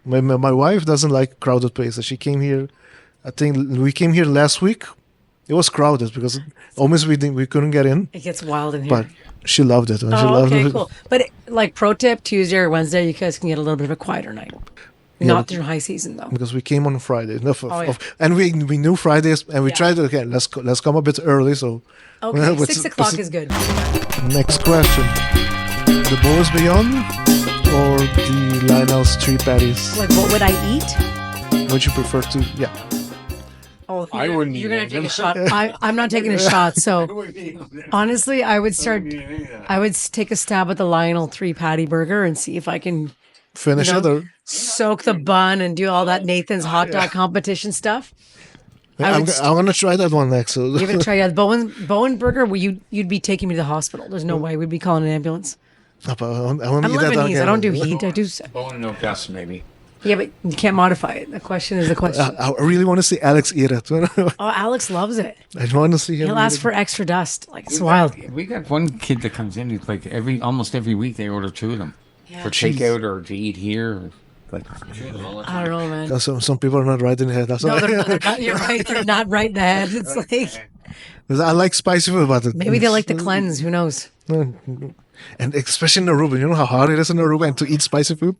fucking- my wife doesn't like crowded places. She came here. I think we came here last week. It was crowded because almost we couldn't get in. It gets wild in here. But she loved it. She Oh, loved okay, it. cool. But like pro tip, Tuesday or Wednesday, you guys can get a little bit of a quieter night. Not during high season though. Because we came on Friday, yeah. and we knew Fridays, and we Yeah. tried. Okay, let's come a bit early. So Okay, what's- 6 o'clock what's- is good. Next question: the Bows Beyond or the Lionel's Tree Patties? Like, what would I eat? Would you prefer to? Yeah, Oh, I wouldn't You're eat gonna one take of a shot. I'm not taking a shot. So honestly, I would take a stab at the Lionel 3 patty burger and see if I can finish You it know, or soak the bun and do all that Nathan's hot dog competition stuff. I would I'm gonna try that one next. So. Give it a try. Yeah, Bowen burger. Well, you'd be taking me to the hospital. There's no way we'd be calling an ambulance. I want to I'm eat that Lebanese. again. I don't do heat. I do. Bone and no dust, maybe. Yeah, but you can't modify it. The question is the question. I really want to see Alex eat it. Oh, Alex loves it. I want to see him. He'll eat ask it. for extra dust. Like it's wild. We got one kid that comes in. He's like almost every week they order 2 of them for takeout or to eat here. Like I don't know, man. Some people are not right in the head. That's No, why. they're not, you're right. They're not right in the head. It's like 'Cause I like spicy food, but maybe they like the cleanse. Who knows? and especially in Aruba. You know how hard it is in Aruba and to eat spicy food,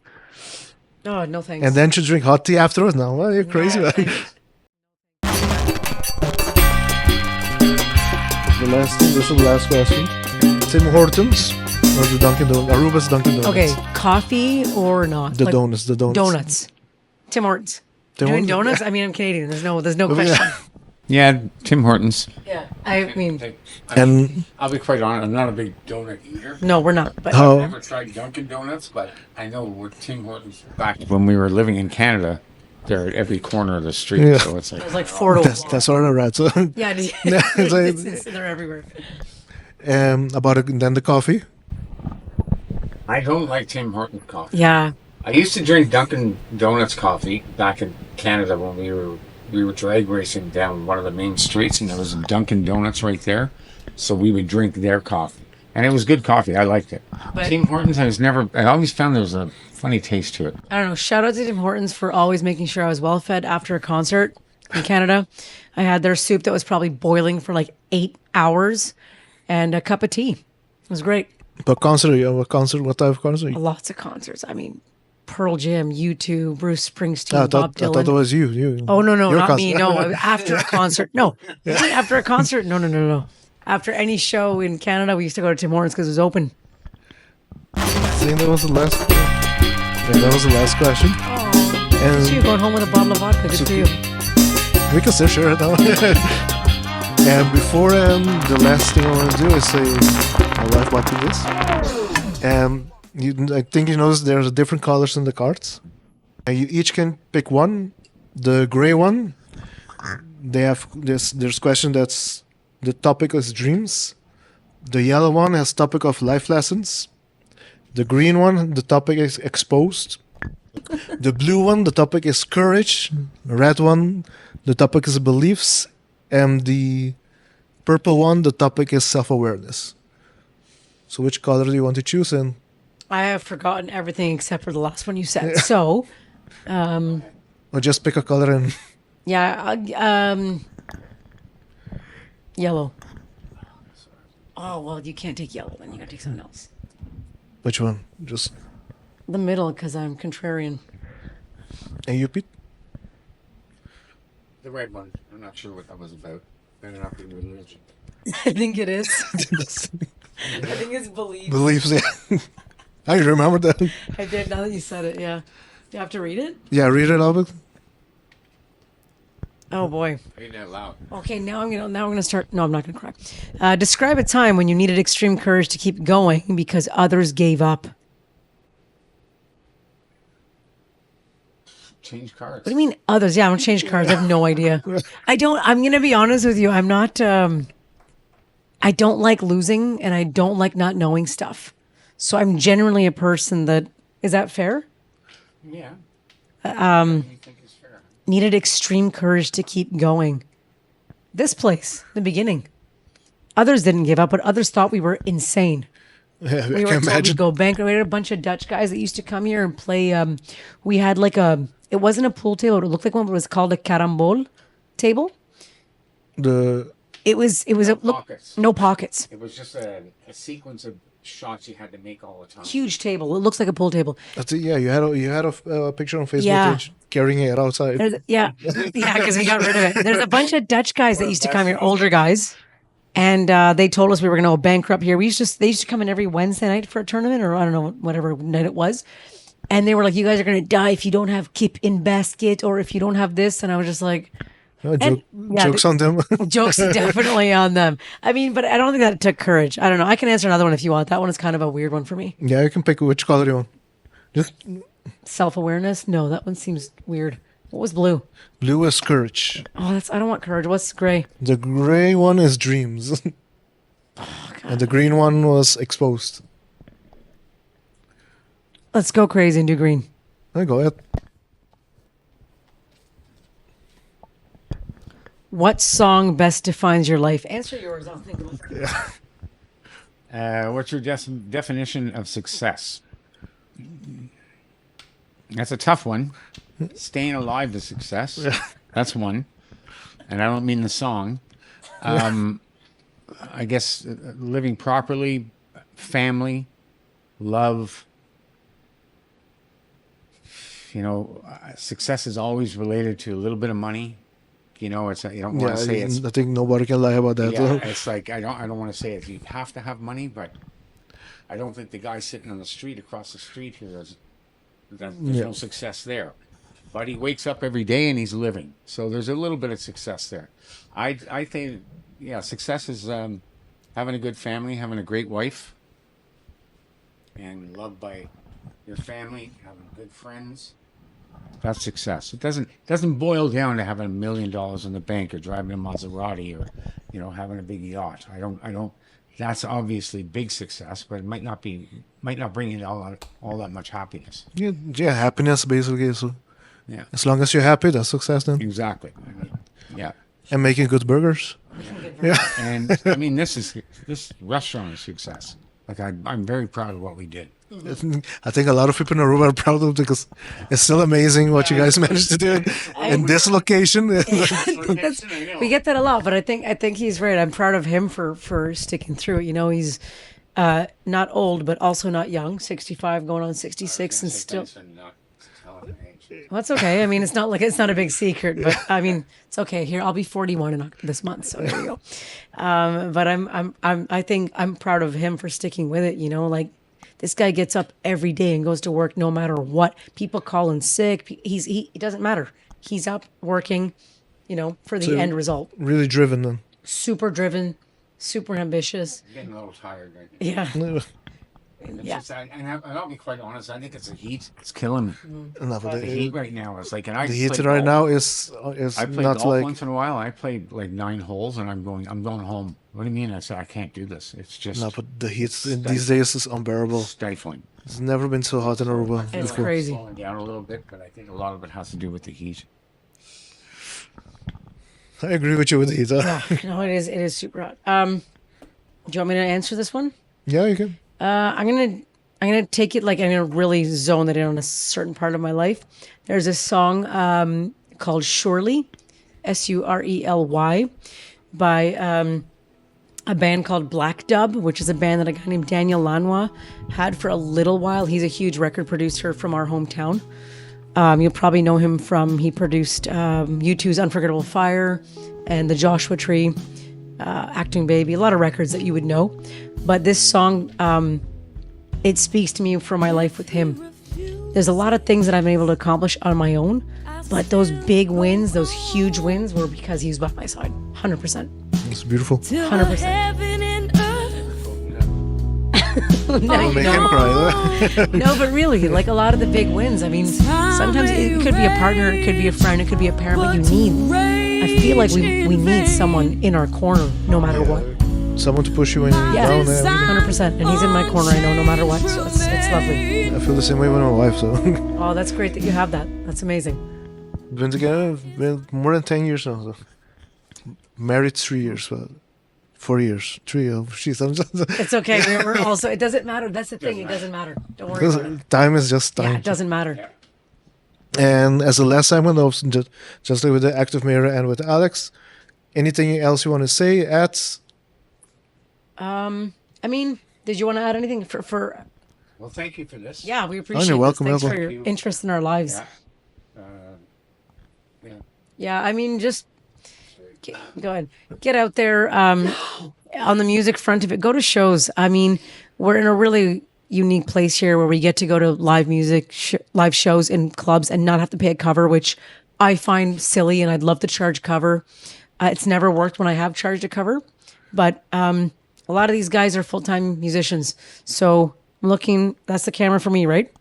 Oh, no thanks. and then to drink hot tea afterwards. No, well, you're crazy. No, man. thanks. The last thing. This is the last question. Tim Hortons or the Dunkin' Donuts? Aruba's Dunkin' Donuts. Okay, coffee or not? The donuts. The donuts. Donuts. Tim Hortons. Tim Doing Hortons? donuts? I mean, I'm Canadian. There's no Yeah. question. yeah, Tim Hortons. Yeah. I mean, And I'll be quite honest. I'm not a big donut eater. no, we're not. But how? I've never tried Dunkin' Donuts, but I know with Tim Hortons back when we were living in Canada, they're at every corner of the street. Yeah. So it's like, it was like 4 to 1. That's all I read. So, Yeah, it's like- they're everywhere. then the coffee. I don't like Tim Hortons coffee. Yeah. I used to drink Dunkin' Donuts coffee back in Canada when we were drag racing down one of the main streets, and there was a Dunkin' Donuts right there. So we would drink their coffee, and it was good coffee. I liked it. But- Tim Hortons, I always found there was a funny taste to it. I don't know. Shout out to Tim Hortons for always making sure I was well fed after a concert in Canada. I had their soup that was probably boiling for like 8 hours and a cup of tea. It was great. But concert, what type of concert? Lots of concerts. I mean, Pearl Jam, U2, Bruce Springsteen, I Bob thought it Dylan. was you. Oh no, Your not cousin. me. No, after a concert. No, after a concert. No. After any show in Canada, we used to go to Tim Hortons because it was open. I think that was the last. That was the last question. So you're going home with a bottle of vodka. Good for you. We can still share it now. And before the last thing I want to do is say my wife bought me this. I think you notice there's different colors in the cards. And you each can pick one. The gray one, they have there's question that's the topic is dreams. The yellow one has topic of life lessons. The green one, the topic is exposed. The blue one, the topic is courage. The red one, the topic is beliefs. And the purple one, the topic is self-awareness. So which color do you want to choose? And I have forgotten everything except for the last one you said. So, or just pick a color and yeah, yellow. Oh well, you can't take yellow. Then you gotta take something else. which one? Just The middle, because I'm contrarian. and you, Pete? The red one. I'm not sure what that was about. Better not be religion. I think it is. I think it's belief. Beliefs, yeah. I remember that. I did. Now that you said it, yeah. You have to read it. Yeah, read it, Albert. Oh boy. Read that loud. Okay, now we're gonna start. No, I'm not gonna cry. Describe a time when you needed extreme courage to keep going because others gave up. Change cards. What do you mean others? Yeah, I don't change cards. I have no idea. I'm gonna be honest with you. I'm not. I don't like losing, and I don't like not knowing stuff. So I'm generally a person that is that fair. Yeah. You think it's fair? Needed extreme courage to keep going. This place, the beginning. Others didn't give up, but others thought we were insane. Yeah, We I were can told imagine. we'd go bankrupt. We had a bunch of Dutch guys that used to come here and play. We had like it wasn't a pool table. It looked like one, but it was called a carambole table. It was Pockets. no pockets. It was just a sequence of shots you had to make all the time. Huge table. It looks like a pool table. That's it. Yeah, you had a picture on Facebook Yeah. page carrying it outside. Yeah, because we got rid of it. There's a bunch of Dutch guys that used to come here, older guys, and they told us we were going to go bankrupt here. They used to come in every Wednesday night for a tournament, or I don't know whatever night it was, and they were like, "You guys are going to die if you don't have keep in basket, or if you don't have this." And I was just like, No, yeah, jokes on them. "Jokes definitely on them." I mean, but I don't think that took courage. I don't know. I can answer another one if you want. That one is kind of a weird one for me. Yeah, you can pick which color you want. Just Self-awareness? No, that one seems weird. What was blue? blue is courage. Oh, I don't want courage. What's gray? The gray one is dreams. And the green one was exposed. Let's go crazy and do green. Go ahead. What song best defines your life? Answer yours. I'll think about it. What's your definition of success? That's a tough one. Staying alive is success. That's one. And I don't mean the song. I guess living properly, family, love. Success is always related to a little bit of money. You don't want to say it's. I think nobody can lie about that. Yeah, it's like I don't want to say it. You have to have money, but I don't think the guy sitting on the street across the street here there's no success there. But he wakes up every day and he's living, so there's a little bit of success there. I think success is having a good family, having a great wife, and loved by your family, having good friends. That's success. It doesn't boil down to having $1 million in the bank or driving a Maserati or, having a big yacht. I don't. That's obviously big success, but it might not bring in all that much happiness. Yeah, happiness basically. So Yeah, as long as you're happy, that's success then. exactly. Yeah, And making good burgers. Yeah. and I mean this restaurant is success. Like I'm very proud of what we did. I think a lot of people in the room are proud of it because it's still amazing what you guys managed to do in this location. We get that a lot, but I think he's right. I'm proud of him for sticking through it. He's not old, but also not young. 65, going on 66, and still. Well, that's okay. I mean, it's not a big secret, but I mean, it's okay. Here, I'll be 41 this month, so there you go. But I think I'm proud of him for sticking with it. You know, like this guy gets up every day and goes to work no matter what. People call in sick. It doesn't matter. He's up working, you know, for the end result. Really driven then. Super driven, super ambitious. Getting a little tired right now. Yeah. It's Yeah. just, and I'll be quite honest. I think it's the heat. It's killing me. No, but The heat right now is like, and I the heat play right golf. now is I play not golf like once in a while. I played like 9 holes, and I'm going home. What do you mean? I said I can't do this. It's just no, but the heat in these days is unbearable. stifling. It's never been so hot in Aruba. It's before. crazy. Slowing down a little bit, but I think a lot of it has to do with the heat. I agree with you with the heat. Huh? Yeah, no, it is super hot. Do you want me to answer this one? Yeah, you can. I'm gonna take it like I'm gonna really zone it in on a certain part of my life. There's a song called Surely, Surely, by a band called Black Dub, which is a band that a guy named Daniel Lanois had for a little while. He's a huge record producer from our hometown. You'll probably know him from, he produced U2's Unforgettable Fire and The Joshua Tree, Acting Baby, a lot of records that you would know. But this song, it speaks to me for my life with him. There's a lot of things that I've been able to accomplish on my own, but those big wins, those huge wins, were because he was by my side. 100%. It's beautiful. 100%. Heaven and earth. No, Make him cry. Huh? no, but really, like a lot of the big wins. I mean, sometimes it could be a partner, it could be a friend, it could be a parent, but you need. I feel like we need someone in our corner, no matter what. Someone to push you when you're Yeah, down. And everything. 100%. And he's in my corner, I know, no matter what. So it's lovely. I feel the same way with my wife. So Oh, that's great that you have that. That's amazing. been together more than 10 years now. So. Married 3 years. 4 years. 3 of she's. It's okay. We're also. It doesn't matter. That's the thing. It doesn't matter. Don't worry about it. Time is just time. Yeah, it doesn't matter. And as the last segment, just like with the active mirror and with Alex, anything else you want to say? I mean, did you want to add anything for? Well, thank you for this. Yeah, we appreciate. you're this. welcome, Thanks welcome. for your interest in our lives. Yeah. Yeah, I mean, just go ahead, get out there on the music front of it. Go to shows. I mean, we're in a really unique place here where we get to go to live music, live shows in clubs and not have to pay a cover, which I find silly, and I'd love to charge cover. It's never worked when I have charged a cover, but a lot of these guys are full-time musicians. So I'm looking. That's the camera for me, right?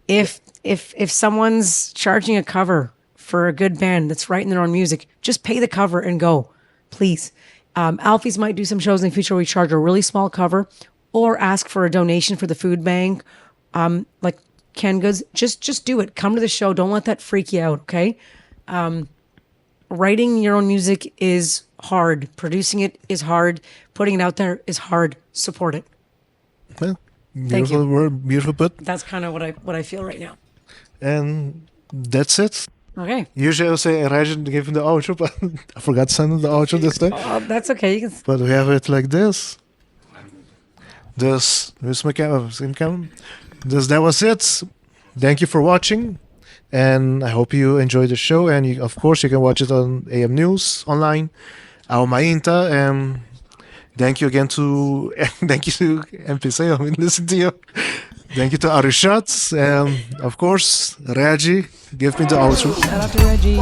If someone's charging a cover for a good band that's writing their own music, just pay the cover and go, please. Alfie's might do some shows in the future where we charge a really small cover, or ask for a donation for the food bank. Like canned goods, just do it. Come to the show. Don't let that freak you out, okay? Writing your own music is hard. Producing it is hard. Putting it out there is hard. Support it. Well, Thank beautiful you. word, beautiful put. That's kind of what I feel right now. And that's it. Okay. Usually I would say Rajan gave him the outro, but I forgot to send him the outro this time. That's okay. You can. But we have it like this. Where's my camera? Same camera? That was it. Thank you for watching. And I hope you enjoyed the show. And of course, you can watch it on AM News online, our Mainta. And thank you again to MPC. I mean, listen to you. Thank you to Arishat. And of course, Reggie, give me the outro. Shout out to Reggie.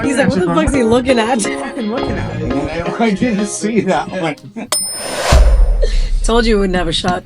He's like, what the fuck's he looking at? I didn't see that one. Told you we wouldn't have a shot.